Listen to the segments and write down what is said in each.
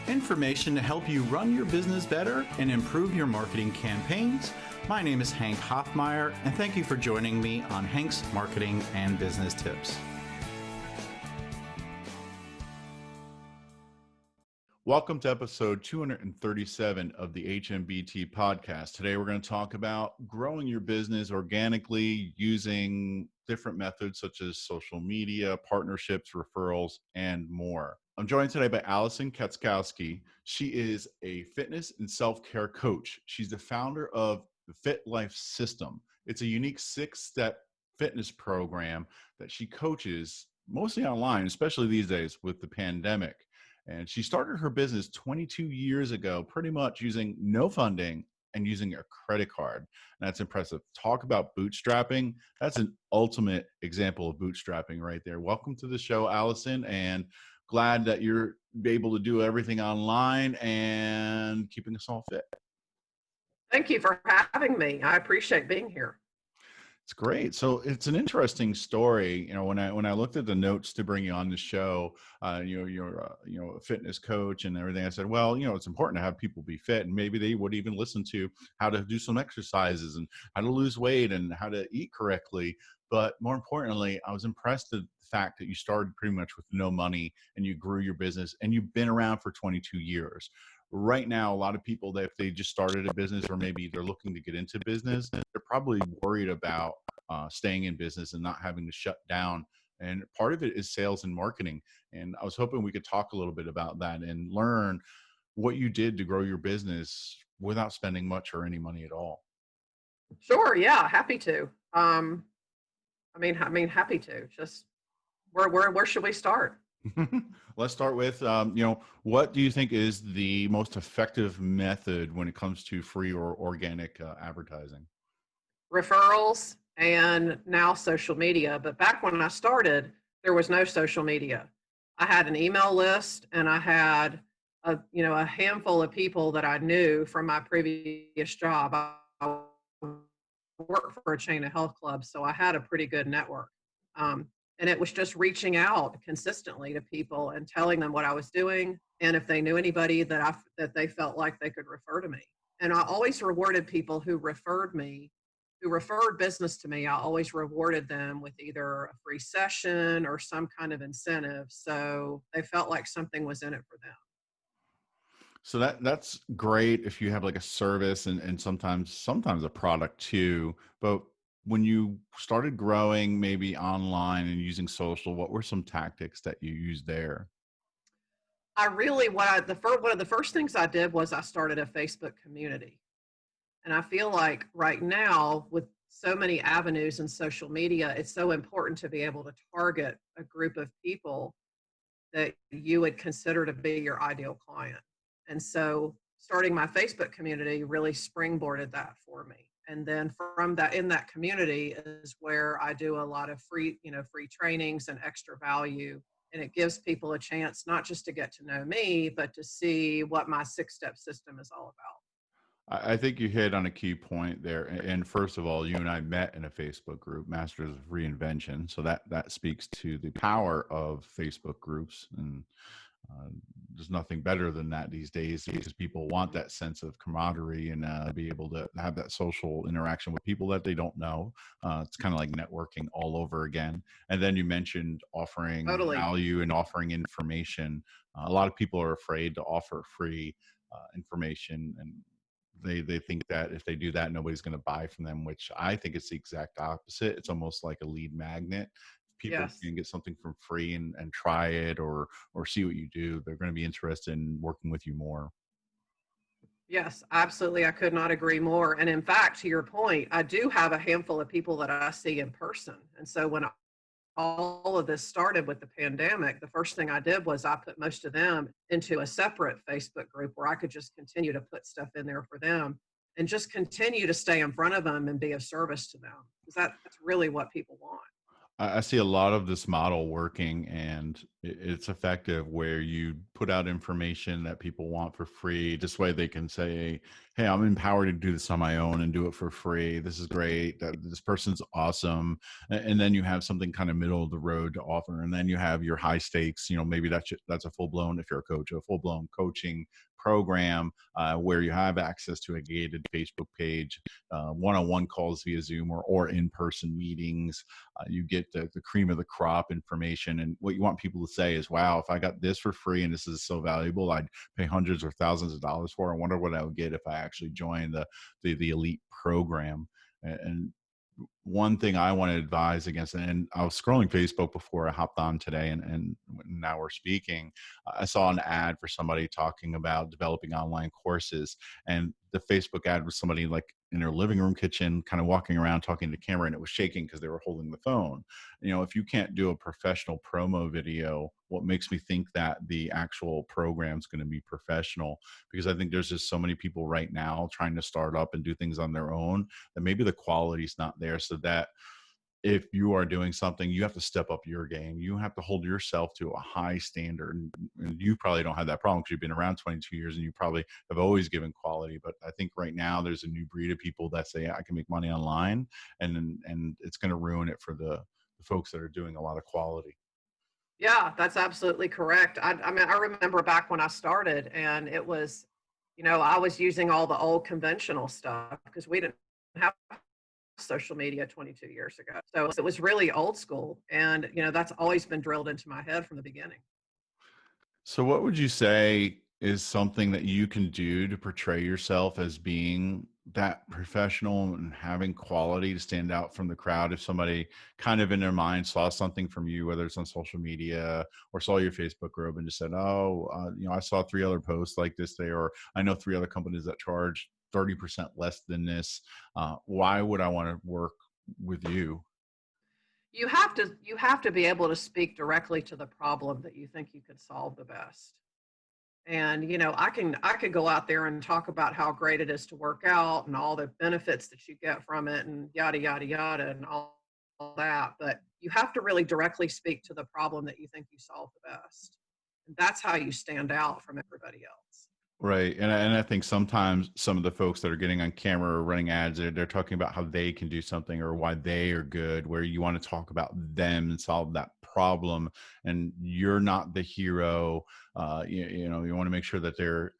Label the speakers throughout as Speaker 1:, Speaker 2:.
Speaker 1: Information to help you run your business better and improve your marketing campaigns. My name is Hank Hoffmeyer, and thank you for joining me on Hank's Marketing and Business Tips. Welcome to episode 237 of the Hmbt podcast. Today we're going to talk about growing your business organically using different methods such as social media, partnerships, referrals, and more. I'm joined today by Alison Katschkowsky. She is a fitness and self-care coach. She's the founder of the Fit Life System. It's a unique 6-step fitness program that she coaches mostly online, especially these days with the pandemic. And she started her business 22 years ago, pretty much using no funding and using a credit card. And that's impressive. Talk about bootstrapping. That's an ultimate example of bootstrapping right there. Welcome to the show, Alison, and glad that you're able to do everything online and keeping us all fit.
Speaker 2: Thank you for having me. I appreciate being here.
Speaker 1: It's great. So it's an interesting story. You know, when I looked at the notes to bring you on the show, you're a fitness coach and everything. I said, well, it's important to have people be fit, and maybe they would even listen to how to do some exercises and how to lose weight and how to eat correctly. But more importantly, I was impressed at the fact that you started pretty much with no money and you grew your business and you've been around for 22 years. Right now, a lot of people that if they just started a business or maybe they're looking to get into business, they're probably worried about staying in business and not having to shut down. And part of it is sales and marketing. And I was hoping we could talk a little bit about that and learn what you did to grow your business without spending much or any money at all.
Speaker 2: Sure. Yeah. Happy to. Happy to. Just where should we start?
Speaker 1: Let's start with, what do you think is the most effective method when it comes to free or organic advertising?
Speaker 2: Referrals and now social media. But back when I started, there was no social media. I had an email list and I had a handful of people that I knew from my previous job. I worked for a chain of health clubs, so I had a pretty good network. And it was just reaching out consistently to people and telling them what I was doing, and if they knew anybody that they felt like they could refer to me. And I always rewarded people who referred business to me. I always rewarded them with either a free session or some kind of incentive, so they felt like something was in it for them.
Speaker 1: So that's great if you have like a service and sometimes a product too. But when you started growing maybe online and using social, what were some tactics that you used there?
Speaker 2: One of the first things I did was I started a Facebook community. And I feel like right now with so many avenues in social media, it's so important to be able to target a group of people that you would consider to be your ideal client. And so starting my Facebook community really springboarded that for me. And then from that, in that community is where I do a lot of free trainings and extra value. And it gives people a chance not just to get to know me, but to see what my 6-step system is all about.
Speaker 1: I think you hit on a key point there. And first of all, you and I met in a Facebook group, Masters of Reinvention. So that speaks to the power of Facebook groups. And there's nothing better than that these days because people want that sense of camaraderie and be able to have that social interaction with people that they don't know. It's kind of like networking all over again. And then you mentioned offering value and offering information. A lot of people are afraid to offer free information, and they think that if they do that, nobody's going to buy from them, which I think is the exact opposite. It's almost like a lead magnet. People can get something for free and try it or see what you do, they're going to be interested in working with you more.
Speaker 2: Yes, absolutely. I could not agree more. And in fact, to your point, I do have a handful of people that I see in person. And so when all of this started with the pandemic, the first thing I did was I put most of them into a separate Facebook group where I could just continue to put stuff in there for them and just continue to stay in front of them and be of service to them. Because that's really what people want.
Speaker 1: I see a lot of this model working, and It's effective where you put out information that people want for free. This way they can say, hey, I'm empowered to do this on my own and do it for free. This is great. This person's awesome. And then you have something kind of middle of the road to offer. And then you have your high stakes, maybe that's a full blown, if you're a coach, a full blown coaching program where you have access to a gated Facebook page, one-on-one calls via Zoom or in-person meetings. You get the cream of the crop information. And what you want people to say is, wow, if I got this for free and this is so valuable, I'd pay hundreds or thousands of dollars for. I wonder what I would get if I actually joined the elite program. And one thing I want to advise against, and I was scrolling Facebook before I hopped on today, and now we're speaking, I saw an ad for somebody talking about developing online courses, and the Facebook ad was somebody like in their living room kitchen, kind of walking around talking to the camera, and it was shaking because they were holding the phone. If you can't do a professional promo video, what makes me think that the actual program is going to be professional? Because I think there's just so many people right now trying to start up and do things on their own that maybe the quality's not there. So that if you are doing something, you have to step up your game. You have to hold yourself to a high standard. And you probably don't have that problem because you've been around 22 years and you probably have always given quality. But I think right now there's a new breed of people that say, I can make money online, and it's going to ruin it for the folks that are doing a lot of quality.
Speaker 2: Yeah, that's absolutely correct. I mean, I remember back when I started, and it was, I was using all the old conventional stuff because we didn't have social media 22 years ago. So it was really old school. And, that's always been drilled into my head from the beginning.
Speaker 1: So what would you say is something that you can do to portray yourself as being that professional and having quality to stand out from the crowd? If somebody kind of in their mind saw something from you, whether it's on social media or saw your Facebook group and just said, oh, I saw 3 other posts like this day, or I know 3 other companies that charge 30% less than this. Why would I want to work with you?
Speaker 2: You have to be able to speak directly to the problem that you think you could solve the best. And I could go out there and talk about how great it is to work out and all the benefits that you get from it and yada yada yada and all that, but you have to really directly speak to the problem that you think you solve the best. And that's how you stand out from everybody else.
Speaker 1: Right. And I think sometimes some of the folks that are getting on camera or running ads, they're talking about how they can do something or why they are good, where you want to talk about them and solve that problem. And you're not the hero. You want to make sure that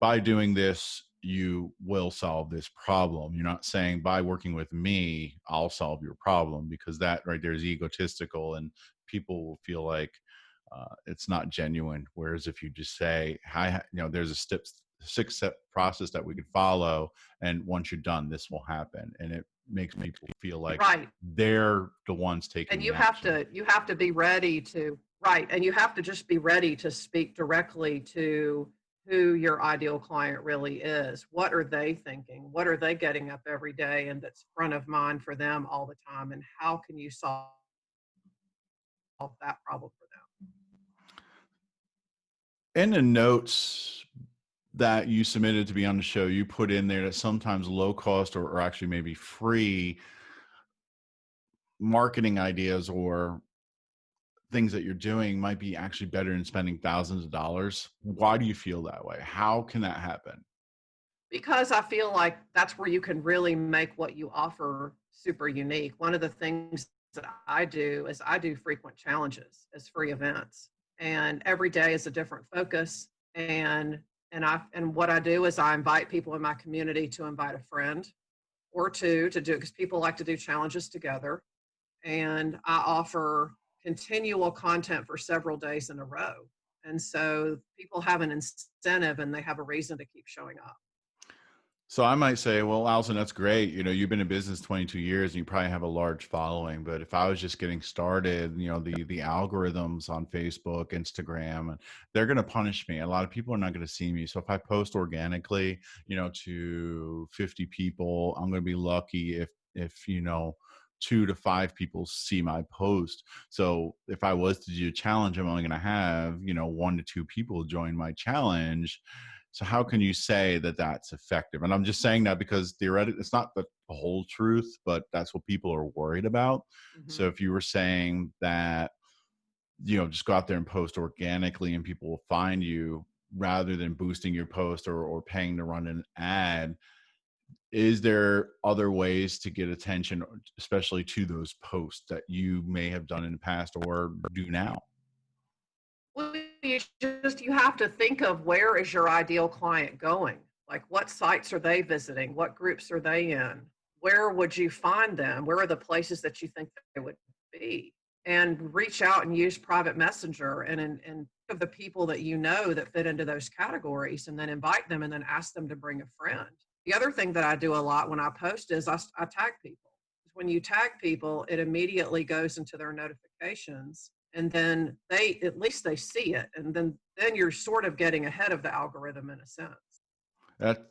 Speaker 1: by doing this, you will solve this problem. You're not saying by working with me, I'll solve your problem, because that right there is egotistical and people will feel like, it's not genuine. Whereas if you just say, hi, there's a 6-step process that we could follow, and once you're done, this will happen. And it makes people feel like
Speaker 2: Right.
Speaker 1: they're the ones taking
Speaker 2: And
Speaker 1: the
Speaker 2: you have
Speaker 1: action.
Speaker 2: to be ready to, right. And you have to just be ready to speak directly to who your ideal client really is. What are they thinking? What are they getting up every day and that's front of mind for them all the time? And how can you solve that problem for them?
Speaker 1: In the notes that you submitted to be on the show, you put in there that sometimes low cost or actually maybe free marketing ideas or things that you're doing might be actually better than spending thousands of dollars. Why do you feel that way? How can that happen?
Speaker 2: Because I feel like that's where you can really make what you offer super unique. One of the things that I do is I do frequent challenges as free events, and every day is a different focus. And what I do is I invite people in my community to invite a friend or two to do, because people like to do challenges together. And I offer continual content for several days in a row. And so people have an incentive and they have a reason to keep showing up.
Speaker 1: So I might say, well, Alison, that's great. You've been in business 22 years and you probably have a large following. But if I was just getting started, the algorithms on Facebook, Instagram, and they're going to punish me. A lot of people are not going to see me. So if I post organically, to 50 people, I'm going to be lucky if 2 to 5 people see my post. So if I was to do a challenge, I'm only going to have, 1 to 2 people join my challenge. So how can you say that that's effective? And I'm just saying that because theoretically, it's not the whole truth, but that's what people are worried about.
Speaker 2: Mm-hmm.
Speaker 1: So if you were saying that just go out there and post organically and people will find you rather than boosting your post or paying to run an ad. Is there other ways to get attention, especially to those posts that you may have done in the past or do now?
Speaker 2: Well, you have to think of, where is your ideal client going? Like, what sites are they visiting? What groups are they in? Where would you find them? Where are the places that you think they would be? And reach out and use private messenger and of the people that you know that fit into those categories, and then invite them and then ask them to bring a friend. The other thing that I do a lot when I post is I tag people. When you tag people, it immediately goes into their notifications, and then at least they see it, and then you're sort of getting ahead of the algorithm in a sense.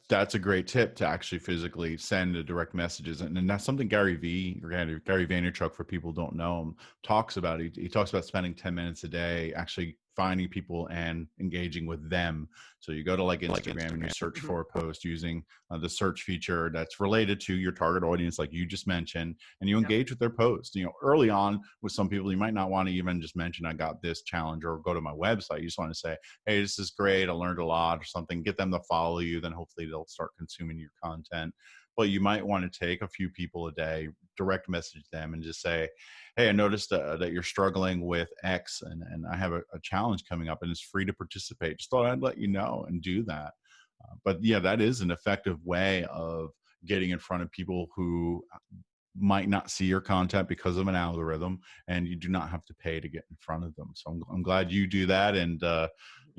Speaker 1: That's a great tip, to actually physically send the direct messages, and that's something Gary Vaynerchuk, for people who don't know him, talks about. He talks about spending 10 minutes a day actually finding people and engaging with them. So you go to like Instagram and you search for a post using the search feature that's related to your target audience, like you just mentioned, and you
Speaker 2: Yep.
Speaker 1: engage with their post. Early on with some people, you might not want to even just mention, I got this challenge, or go to my website. You just want to say, hey, this is great, I learned a lot, or something. Get them to follow you, then hopefully they'll start consuming your content. But you might want to take a few people a day, direct message them, and just say, hey, I noticed that you're struggling with X, and I have a challenge coming up, and it's free to participate. Just thought I'd let you know, and do that. But yeah, that is an effective way of getting in front of people who might not see your content because of an algorithm, and you do not have to pay to get in front of them. So I'm glad you do that. And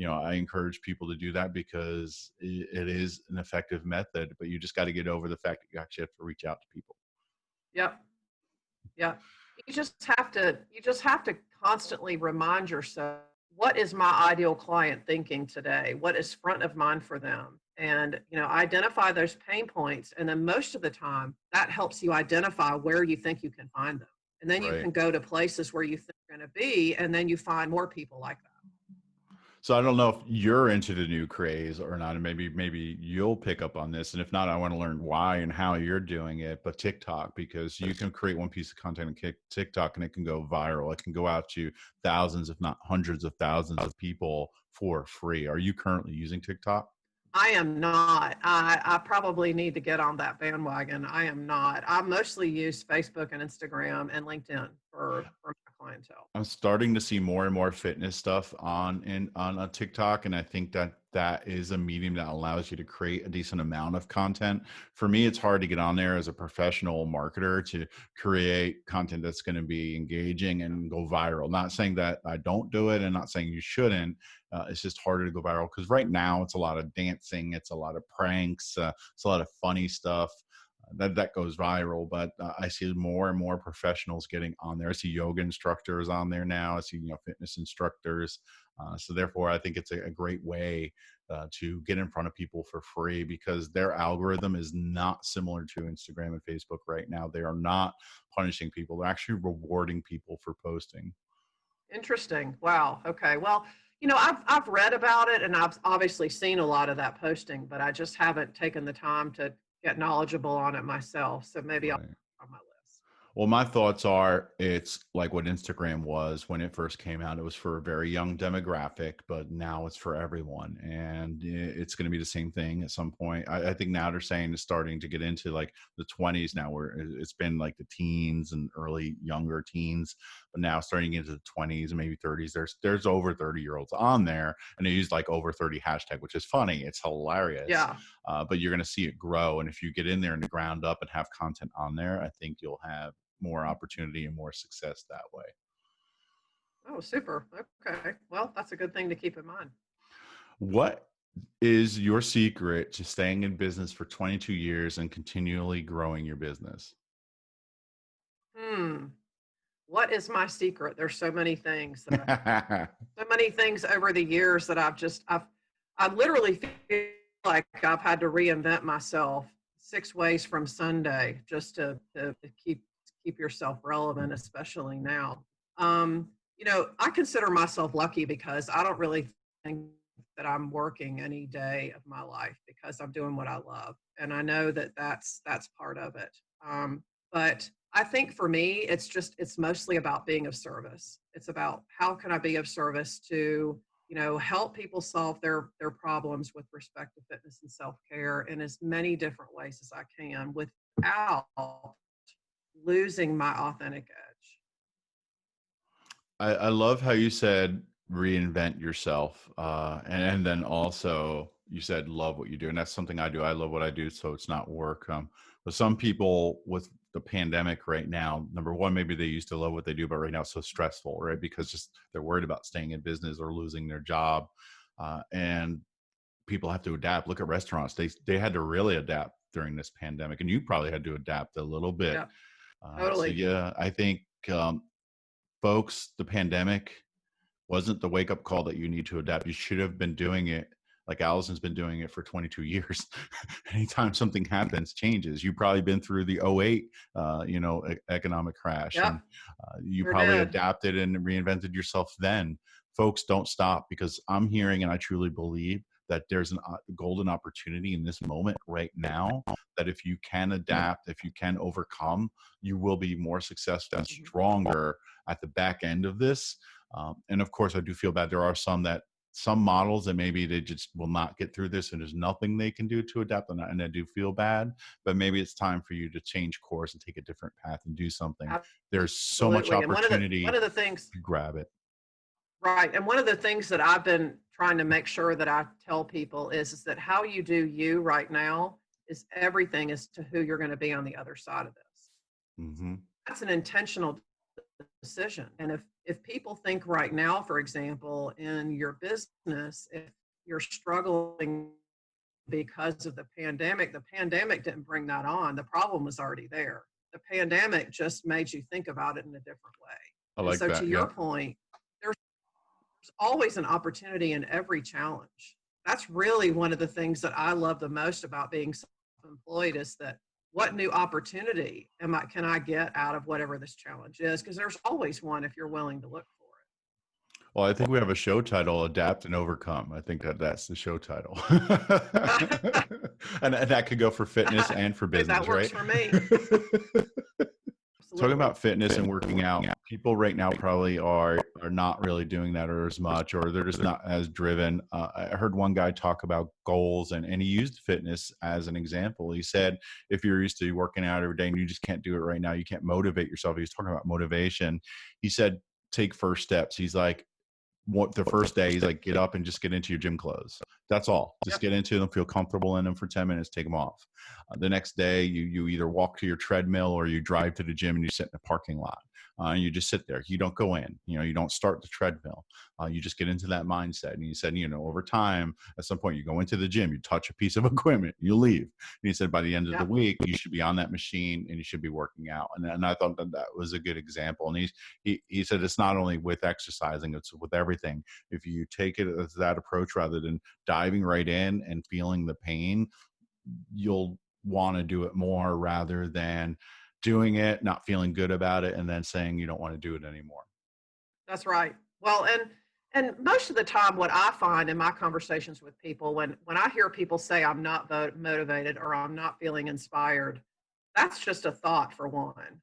Speaker 1: I encourage people to do that, because it is an effective method, but you just got to get over the fact that you actually have to reach out to people.
Speaker 2: Yep. Yep. You just have to constantly remind yourself, what is my ideal client thinking today? What is front of mind for them? And identify those pain points, and then most of the time that helps you identify where you think you can find them. And then you
Speaker 1: Right.
Speaker 2: can go to places where you think you're going to be, and then you find more people like that.
Speaker 1: So I don't know if you're into the new craze or not, and maybe you'll pick up on this. And if not, I want to learn why and how you're doing it. But TikTok, because you can create one piece of content on TikTok and it can go viral. It can go out to thousands, if not hundreds of thousands of people for free. Are you currently using TikTok?
Speaker 2: I am not. I probably need to get on that bandwagon. I am not. I mostly use Facebook and Instagram and LinkedIn for my clientele.
Speaker 1: I'm starting to see more and more fitness stuff on a TikTok, and I think that is a medium that allows you to create a decent amount of content. For me, it's hard to get on there as a professional marketer to create content that's going to be engaging and go viral. Not saying that I don't do it, and not saying you shouldn't. It's just harder to go viral, because right now it's a lot of dancing, it's a lot of pranks, it's a lot of funny stuff that goes viral. But I see more and more professionals getting on there. I see yoga instructors on there now. I see fitness instructors. So therefore, I think it's a great way to get in front of people for free, because their algorithm is not similar to Instagram and Facebook right now. They are not punishing people; they're actually rewarding people for posting.
Speaker 2: Interesting. Wow. Okay. Well, I've read about it, and I've obviously seen a lot of that posting, but I just haven't taken the time to get knowledgeable on it myself. So maybe I'll
Speaker 1: Right.
Speaker 2: put it on my list.
Speaker 1: Well, my thoughts are, it's like what Instagram was when it first came out. It was for a very young demographic, but now it's for everyone. And it's going to be the same thing at some point. I think now they're saying it's starting to get into like the 20s now, where it's been like the teens and early younger teens, but now starting into the 20s and maybe 30s. There's over 30-year-olds on there, and they use like over 30 hashtag, which is funny. It's hilarious.
Speaker 2: Yeah.
Speaker 1: But you're going to see it grow. And if you get in there in the ground up and have content on there, I think you'll have more opportunity and more success that way.
Speaker 2: Oh, super. Okay. Well, that's a good thing to keep in mind.
Speaker 1: What is your secret to staying in business for 22 years and continually growing your business?
Speaker 2: Hmm. What is my secret? There's so many things so many things over the years that I literally feel like I've had to reinvent myself 6 ways from Sunday, just to keep yourself relevant, especially now. I consider myself lucky, because I don't really think that I'm working any day of my life, because I'm doing what I love, and I know that that's part of it. But I think for me, it's mostly about being of service. It's about how can I be of service to, help people solve their problems with respect to fitness and self-care in as many different ways as I can without losing my authentic edge.
Speaker 1: I love how you said reinvent yourself. And then also you said love what you do. And that's something I do. I love what I do. So it's not work. But some people with the pandemic right now, number one, maybe they used to love what they do, but right now it's so stressful, right? Because just they're worried about staying in business or losing their job. And people have to adapt. Look at restaurants. They had to really adapt during this pandemic. And you probably had to adapt a little bit.
Speaker 2: Yeah,
Speaker 1: So
Speaker 2: totally.
Speaker 1: yeah, I think folks, the pandemic wasn't the wake up call that you need to adapt. You should have been doing it like Allison's been doing it for 22 years. Anytime something happens, changes. You've probably been through the '08, economic crash,
Speaker 2: Yep,
Speaker 1: and you
Speaker 2: sure
Speaker 1: probably
Speaker 2: did.
Speaker 1: adapted and reinvented yourself then. Folks, don't stop, because I'm hearing and I truly believe that there's a golden opportunity in this moment right now, that if you can adapt, if you can overcome, you will be more successful and
Speaker 2: Mhm.
Speaker 1: stronger at the back end of this. And of course, I do feel bad. There are some models that maybe they just will not get through this, and there's nothing they can do to adapt. And I do feel bad, but maybe it's time for you to change course and take a different path and do something. There's so much
Speaker 2: Absolutely. And one
Speaker 1: opportunity
Speaker 2: of the things,
Speaker 1: to grab it.
Speaker 2: right, and one of the things that I've been trying to make sure that I tell people is that how you do you right now is everything as to who you're going to be on the other side of this.
Speaker 1: Hmm.
Speaker 2: That's an intentional decision. And if people think right now, for example, in your business, if you're struggling because of the pandemic didn't bring that on. The problem was already there. The pandemic just made you think about it in a different way.
Speaker 1: I
Speaker 2: And
Speaker 1: like
Speaker 2: so to
Speaker 1: that.
Speaker 2: your
Speaker 1: Yeah.
Speaker 2: point, there's always an opportunity in every challenge. That's really one of the things that I love the most about being self-employed is that what new opportunity can I get out of whatever this challenge is? Because there's always one if you're willing to look for
Speaker 1: Well, I think we have a show title, Adapt and Overcome. I think that's the show title.
Speaker 2: it.
Speaker 1: And that could go for fitness and for
Speaker 2: That
Speaker 1: business,
Speaker 2: works
Speaker 1: right?
Speaker 2: for me.
Speaker 1: Talking
Speaker 2: Absolutely.
Speaker 1: about fitness and working out, people right now probably are not really doing that or as much, or they're just not as driven. I heard one guy talk about goals, and he used fitness as an example. He said, if you're used to working out every day and you just can't do it right now, you can't motivate yourself. He was talking about motivation. He said, take first steps. He's like, what the first day, he's like, get up and just get into your gym clothes. That's all. Just
Speaker 2: Yep.
Speaker 1: get into them, feel comfortable in them for 10 minutes, take them off. The next day, you either walk to your treadmill or you drive to the gym and you sit in a parking lot. And you just sit there. You don't go in. You don't start the treadmill. You just get into that mindset. And he said, over time, at some point, you go into the gym, you touch a piece of equipment, you leave. And he said, by the end of the
Speaker 2: Yep.
Speaker 1: week, you should be on that machine and you should be working out. And I thought that was a good example. And he said, it's not only with exercising, it's with everything. If you take it as that approach rather than diving right in and feeling the pain, you'll want to do it more rather than doing it, not feeling good about it, and then saying you don't want to do it anymore.
Speaker 2: That's right. Well, and most of the time, what I find in my conversations with people, when I hear people say I'm not motivated or I'm not feeling inspired, that's just a thought for one,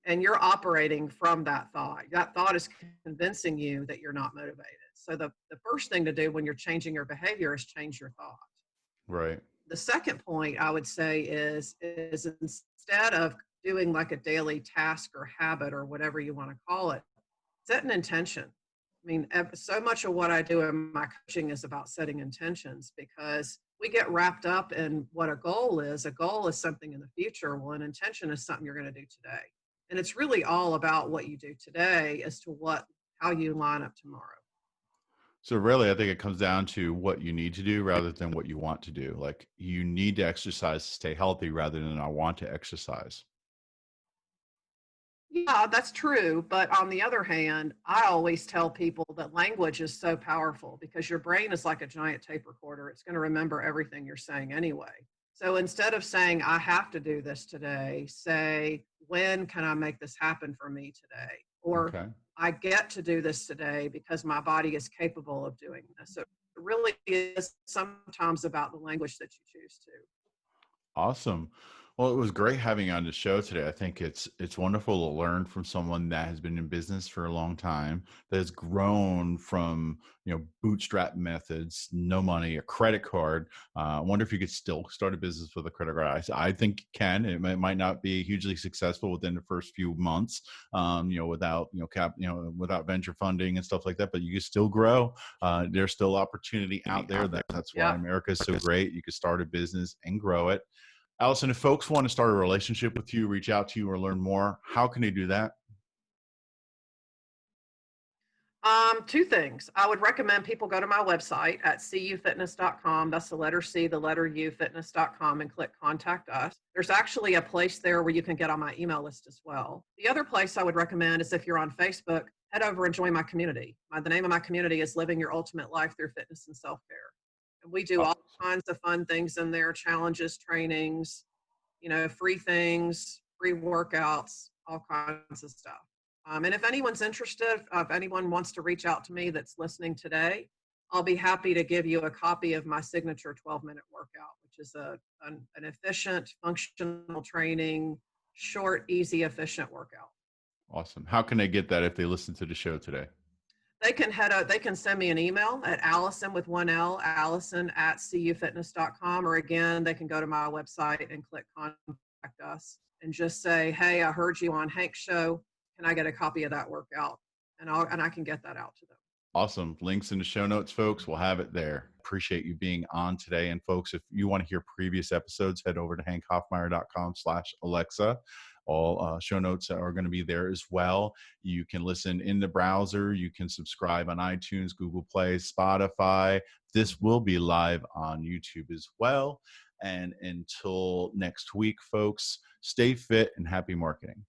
Speaker 2: and you're operating from that thought. That thought is convincing you that you're not motivated. So the first thing to do when you're changing your behavior is change your thought.
Speaker 1: Right.
Speaker 2: The second point I would say is instead of doing like a daily task or habit or whatever you want to call it, set an intention. I mean, so much of what I do in my coaching is about setting intentions because we get wrapped up in what a goal is. A goal is something in the future. Well, an intention is something you're going to do today. And it's really all about what you do today as to how you line up tomorrow.
Speaker 1: So really, I think it comes down to what you need to do rather than what you want to do. Like, you need to exercise to stay healthy rather than I want to exercise.
Speaker 2: Yeah, that's true. But on the other hand, I always tell people that language is so powerful because your brain is like a giant tape recorder. It's going to remember everything you're saying anyway. So instead of saying, I have to do this today, say, when can I make this happen for me today? Or
Speaker 1: Okay.
Speaker 2: I get to do this today because my body is capable of doing this. So it really is sometimes about the language that you choose to.
Speaker 1: Awesome. Well, it was great having you on the show today. I think it's wonderful to learn from someone that has been in business for a long time, that has grown from bootstrap methods, no money, a credit card. I wonder if you could still start a business with a credit card. I think you can. It might not be hugely successful within the first few months, without without venture funding and stuff like that. But you can still grow. There's still opportunity out there. That's why
Speaker 2: Yeah.
Speaker 1: America is so great. You can start a business and grow it. Alison, if folks want to start a relationship with you, reach out to you, or learn more, how can they do that?
Speaker 2: Two things. I would recommend people go to my website at cufitness.com. That's the letter C, the letter U, fitness.com, and click contact us. There's actually a place there where you can get on my email list as well. The other place I would recommend is if you're on Facebook, head over and join my community. The name of my community is Living Your Ultimate Life Through Fitness and Self Care. And we do all
Speaker 1: Awesome.
Speaker 2: kinds of fun things in there, challenges, trainings, free things, free workouts, all kinds of stuff. And if anyone's interested, if anyone wants to reach out to me that's listening today, I'll be happy to give you a copy of my signature 12-minute workout, which is an efficient, functional training, short, easy, efficient workout.
Speaker 1: Awesome. How can they get that if they listen to the show today?
Speaker 2: They can send me an email at Allison with one L, Allison at cufitness.com, or again, they can go to my website and click contact us and just say, hey, I heard you on Hank's show. Can I get a copy of that workout? And I can get that out to them.
Speaker 1: Awesome. Links in the show notes, folks. We'll have it there. Appreciate you being on today. And folks, if you want to hear previous episodes, head over to hankhoffmeyer.com/Alexa. All show notes are going to be there as well. You can listen in the browser. You can subscribe on iTunes, Google Play, Spotify. This will be live on YouTube as well. And until next week, folks, stay fit and happy marketing.